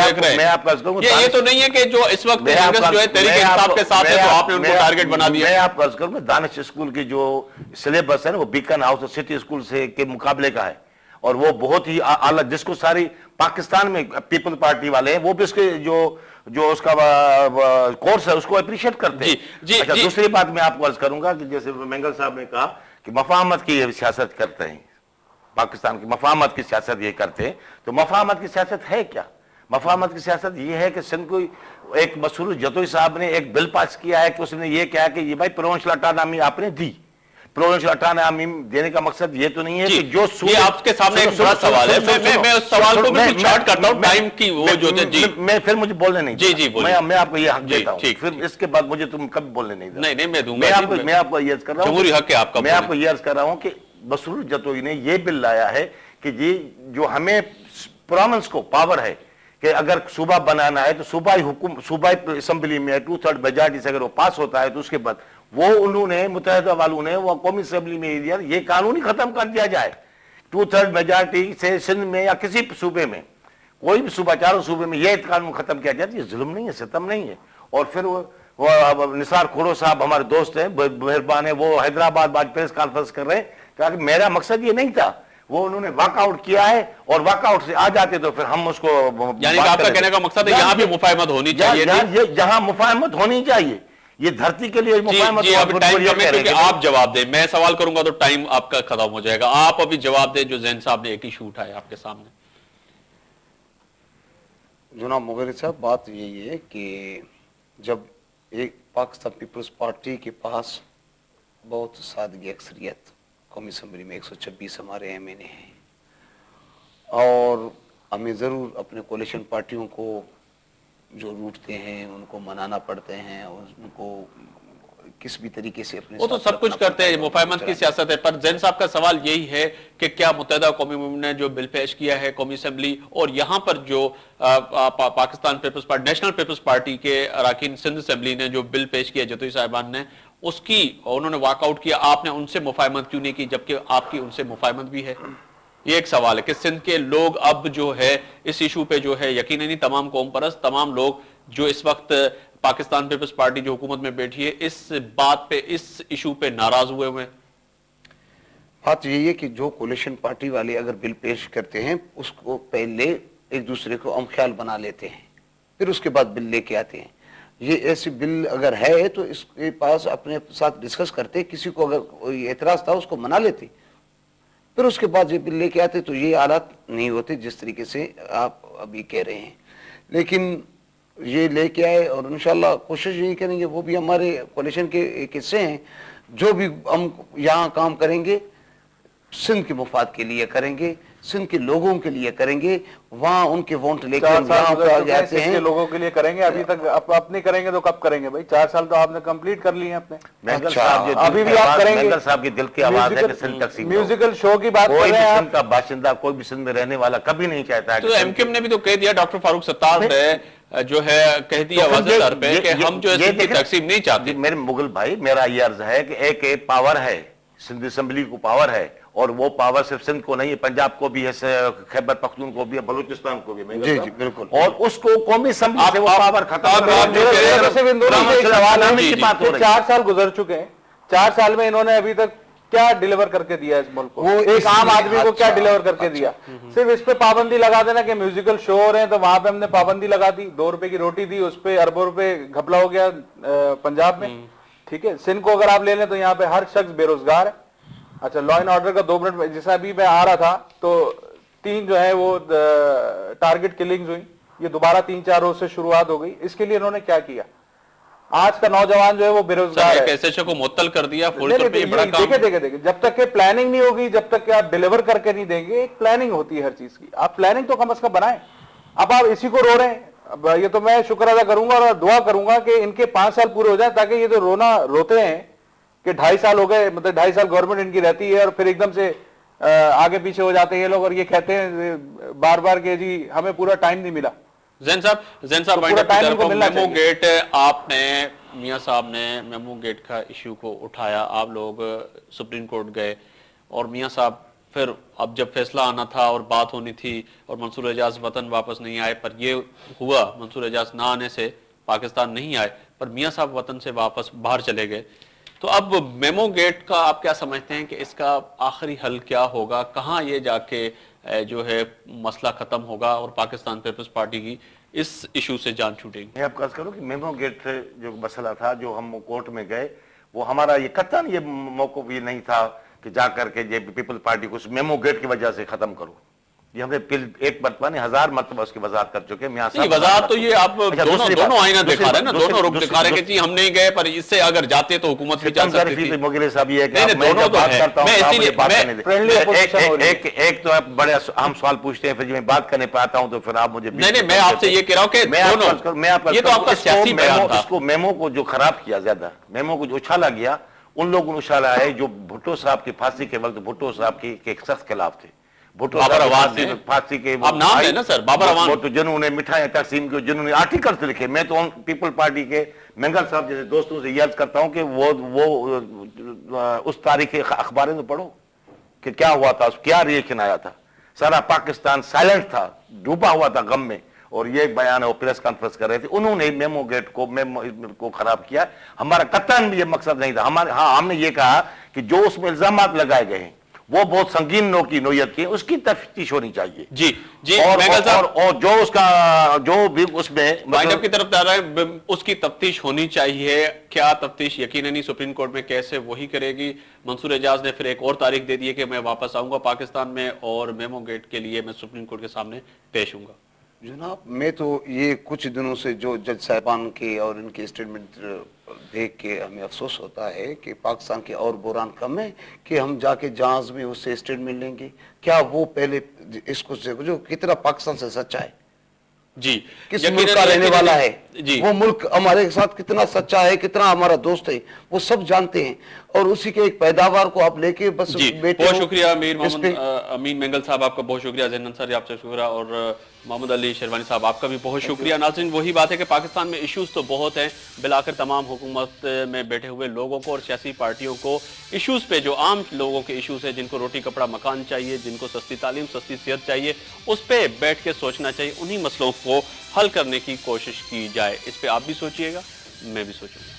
देख रहे हैं। मैं आपका कहूँ, ये तो नहीं है कि जो इस वक्त कांग्रेस जो है तहरीक इंसाफ के साथ है तो आपने उनको टारगेट बना दिया। मैं आपका करूँ, दानिश स्कूल की जो सिलेबस है ना वो बीकन हाउस सिटी स्कूल से के मुकाबले का है, और वो बहुत ही आला, जिसको सारी पाकिस्तान में पीपल पार्टी वाले हैं वो भी उसके जो उसका कोर्स है उसको अप्रिशिएट करते हैं। अच्छा, दूसरी बात मैं आपको अर्ज करूंगा कि जैसे मेंगल साहब ने कहा कि मफाहमत की सियासत करते हैं, पाकिस्तान की मफाहमत की सियासत ये करते हैं, तो मफाहमत की सियासत है क्या? मफाहमत की सियासत ये है कि सिंध को एक मसूर जतोई साहब ने एक बिल पास किया है कि उसने ये कहा कि ये भाई प्रोविंशियल ऑटोनॉमी आपने दी। प्रोविंशियल ऑटोनॉमी देने का मकसद ये तो नहीं है कि जो ये आपके सामने एक बड़ा सवाल है, मैं उस सवाल को बिल्कुल शॉर्ट करता हूं, टाइम की वो जो जी मैं फिर मुझे बोलने नहीं, जी मैं आपको ये हक देता हूं, फिर इसके बाद मुझे तुम कभी बोलने नहीं देना। नहीं मैं दूंगा, मैं आपको ये अर्ज कर रहा हूं, जमहूरी हक है आपका। मैं आपको ये अर्ज कर रहा हूं कि मसरूर जतोई ने ये बिल लाया है कि ये जो हमें प्रोविंस को पावर है कि अगर सूबा बनाना है तो सूबाई असेंबली में 2/3 मेजॉरिटी से अगर वो पास होता है तो उसके बाद वो उन्होंने मुत्तहिदा वालों ने वो कौमी असेंबली में दिया, ये कानून ही खत्म कर दिया जाए। 2/3 मेजॉरिटी से सिंध में या किसी सूबे में, कोई भी सूबा, चारों सूबे में ये कानून खत्म किया जाए, ये जुल्म नहीं है, सितम नहीं है। और फिर वो निसार खोड़ो साहब हमारे दोस्त हैं, मेहरबान है, वो हैदराबाद आज प्रेस कॉन्फ्रेंस कर रहे हैं, कहा कि मेरा मकसद ये नहीं था, वो उन्होंने वॉकआउट किया है और वॉकआउट से आ जाते तो फिर हम उसको, यानी कि आपका कहने का मकसद है यहाँ भी मुफाहमत होनी चाहिए, जहां मुफाहमत होनी चाहिए, ये धरती के लिए मुफाहमत। आप जवाब दें, मैं सवाल करूंगा तो टाइम आपका खत्म हो जाएगा, आप अभी जवाब दें। जो जैन साहब ने एक इशू उठाया आपके सामने। जनाब मुगर्री साहब, बात यही है कि जब एक पाकिस्तान पीपल्स पार्टी के पास बहुत सादगी अक्सरियत, कौमी असम्बली में 126 हमारे एमएनए हैं, और हमें ज़रूर अपने कोalition पार्टियों को जो रूठते हैं उनको मनाना पड़ते हैं, उनको किस भी तरीके से अपने, वो तो सब कुछ करते हैं, मुफाहमत की सियासत है। पर जैन साहब का सवाल यही है कि क्या मुत्तहिदा कौमी मुल्क ने जो बिल पेश किया है कौमी असेंबली, और यहाँ पर जो Pakistan peoples party, national peoples party के अरकान सिंध असेंबली ने जो बिल पेश किया जतोई साहिबान ने, उसकी उन्होंने वॉकआउट किया, आपने उनसे मुफाहमत क्यों नहीं की जबकि आपकी उनसे मुफाहमत भी है? ये एक सवाल है कि सिंध के लोग अब जो है इस इशू पे जो है, यकीनन ही तमाम कौम परस्त, तमाम लोग जो इस वक्त पाकिस्तान पीपल्स पार्टी जो हुकूमत में बैठी है, इस बात पे, इस इशू पे नाराज हुए हुए हैं। बात यही है कि जो कोalition पार्टी वाले अगर बिल पेश करते हैं उसको पहले एक दूसरे को अमख्याल बना लेते हैं, फिर उसके बाद बिल लेके आते हैं। ये ऐसी बिल अगर है तो इसके पास अपने साथ डिस्कस करते, किसी को अगर कोई एतराज था उसको मना लेते, फिर उसके बाद ये बिल लेके आते, तो ये हालात नहीं होते जिस तरीके से आप अभी कह रहे हैं। लेकिन ये लेके आए और इंशाल्लाह कोशिश यही करेंगे, वो भी हमारे कोalition के एक हिस्से हैं, जो भी हम यहाँ काम करेंगे सिंध के मुफाद के लिए करेंगे, सिंध के लोगों के लिए करेंगे, वहाँ उनके वोट लेकर जाते हैं, लोगों के लिए करेंगे। अभी तक अपने करेंगे तो कब करेंगे भाई? 4 साल तो आपने कंप्लीट कर लिए अपने। अभी भी आप करेंगे? मेंगल साहब की दिल की आवाज है कि सिंध तकसीम, म्यूजिकल शो की बात कर रहे हैं। सिंध का बाशिंदा, कोई भी सिंध में रहने वाला कभी नहीं चाहता है। तो एमक्यूएम ने भी तो कह दिया, डॉक्टर फारूक सत्तार ने जो है कह दिया वाज़ेह तौर पे कि हम जो है सिंध तकसीम नहीं चाहते। मेरे मुगल भाई, मेरा ये अर्ज है कि एक पावर है, सिंध असेंबली को पावर है, और वो पावर सिर्फ सिंध को नहीं है, पंजाब को भी है, खैबर पख्तून को भी है, बलूचिस्तान को भी है। जी जी बिल्कुल। और उसको कौमी असेंबली से वो पावर खत्म। 4 साल गुजर चुके हैं, 4 साल में इन्होंने अभी तक क्या डिलीवर करके दिया इस मुल्क को? वो एक आम आदमी को क्या डिलीवर करके दिया? सिर्फ इस पे पाबंदी लगा देना कि म्यूजिकल शो हो रहे हैं तो वहां पे हमने पाबंदी लगा दी, 2 रुपए की रोटी दी, उस पे अरबों रुपए घपला हो गया पंजाब में। ठीक है, सिंध को अगर आप ले लें तो यहाँ पे हर शख्स बेरोजगार है। अच्छा, लॉ एंड ऑर्डर का 2 मिनट में, जैसा अभी मैं आ रहा था तो 3 जो है वो टारगेट किलिंग्स हुई, ये दोबारा 3-4 रोज से शुरुआत हो गई। इसके लिए इन्होंने क्या किया? आज का नौजवान जो है वो बेरोजगार है, एसएचओ को मुअत्तल कर दिया। देखिए, जब तक के प्लानिंग नहीं होगी, जब तक के आप डिलीवर करके नहीं देंगे, एक प्लानिंग होती है हर चीज की, आप प्लानिंग तो कम से कम बनाएं। अब आप इसी को रो रहे हैं, अब ये तो मैं शुक्र अदा करूंगा और दुआ करूंगा कि इनके 5 साल पूरे हो जाए, ताकि ये जो रोते हैं कि 2.5 साल हो गए, मतलब 2.5 साल गवर्नमेंट इनकी रहती है और फिर एकदम से आगे पीछे हो जाते हैं ये लोग, और ये कहते हैं बार बार कि जी हमें पूरा टाइम नहीं मिला। जैन साहब मेमो गेट, आपने मियां साहब ने मेमो गेट का इशू को उठाया, आप लोग सुप्रीम कोर्ट गए और मियां साहब फिर अब जब फैसला आना था और बात होनी थी और मंसूर एजाज वतन वापस नहीं आए, पर ये हुआ मंसूर एजाज ना आने से पाकिस्तान नहीं आए, पर मियां साहब वतन से वापस बाहर चले गए। तो अब मेमो गेट का आप क्या समझते हैं कि इसका आखिरी हल क्या होगा, कहाँ ये जाके जो है मसला खत्म होगा और पाकिस्तान पीपल्स पार्टी की इस इशू से जान छूटेगी? मैं आपको अर्ज करूं कि मेमो गेट से जो मसला था, जो हम कोर्ट में गए, वो हमारा ये कतन ये मौक़िफ़ ये नहीं था कि जा करके ये पीपल्स पार्टी को उस मेमो गेट की वजह से खत्म करो। ये हमने एक मरतबा नहीं 1000 मरतबा उसकी वजाहत कर चुके हैं। वजाहत तो ये आप दोनों आईना दिखा रहे हैं ना, दोनों रुख दिखा रहे हैं कि जी हम नहीं गए, पर इससे अगर जाते तो हुकूमत भी जा सकती थी। मोगिले साहब ये दोनों तो है, मैं इसीलिए एक तो आप बड़े अहम सवाल पूछते हैं, फिर मैं बात करने पे आता हूं तो फिर आप मुझे नहीं, मैं आपसे ये कह रहा हूँ कि ये तो आपका सियासी बयान था। इसको मेमो को जो खराब किया, ज्यादा मेमो को जो उछाला गया, उन लोगों ने उछाला है जो भुट्टो साहब की फांसी के वक्त भुट्टो साहब के सख्त खिलाफ थे। भुट्टो साहब फांसी के आप नाम है ना सर, बाबर अवान, तो जिन्होंने मिठाइयां तकसीम की, जिन्होंने आर्टिकल्स लिखे, मैं तो पीपल पार्टी के मंगल साहब जैसे दोस्तों से याद करता हूं कि वो उस तारीख के अखबारें तो पढ़ो कि क्या हुआ था, क्या रिएक्शन आया था। सारा पाकिस्तान साइलेंट था, डूबा हुआ था गम में, और ये बयान है वो प्रेस कॉन्फ्रेंस कर रहे थे। उन्होंने मेमो गेट को खराब किया। हमारा कतन ये मकसद नहीं था। हमने ये कहा कि जो उसमें इल्जामात लगाए गए हैं वो बहुत संगीन नोयत की, उसकी तफ्तीश होनी चाहिए। जी जी, और जो उसका जो भी उसमें मतलब की तरफ जा रहा है उसकी तफ्तीश होनी चाहिए। क्या तफ्तीश यकीनन सुप्रीम कोर्ट में केस है वही करेगी। मंसूर एजाज ने फिर एक और तारीख दे दी है कि मैं वापस आऊंगा पाकिस्तान में और मेमो गेट के लिए मैं सुप्रीम कोर्ट के सामने पेश हूंगा। जनाब, मैं तो ये कुछ दिनों से जो जज साहिबान के और इनके स्टेटमेंट देख के हमें अफसोस होता है कि पाकिस्तान के और बुरान कम है कि हम जाके जहाज में उससे स्टेटमेंट लेंगे। क्या वो पहले इसको जो कितना पाकिस्तान से सच्चा है, जी किस मुल्क का रहने वाला है, जी वो मुल्क हमारे साथ कितना सच्चा है, कितना हमारा दोस्त है, वो सब जानते हैं। और उसी के एक पैदावार को आप लेके बस बहुत शुक्रिया अमीन मंगल साहब, आपका बहुत शुक्रिया। जैन अंसारी आपसे शुक्रिया, और मोहम्मद अली शेरवानी साहब आपका भी बहुत शुक्रिया। नाज़रीन, वही बात है कि पाकिस्तान में इश्यूज तो बहुत हैं, बिलाकर तमाम हुकूमत में बैठे हुए लोगों को और सियासी पार्टियों को इश्यूज पे, जो आम लोगों के इश्यूज है, जिनको रोटी कपड़ा मकान चाहिए, जिनको सस्ती तालीम सस्ती सेहत चाहिए, उस पर बैठ के सोचना चाहिए। उन्हीं मसलों को हल करने की कोशिश की जाए। इस पर आप भी सोचिएगा, मैं भी सोचूंगा।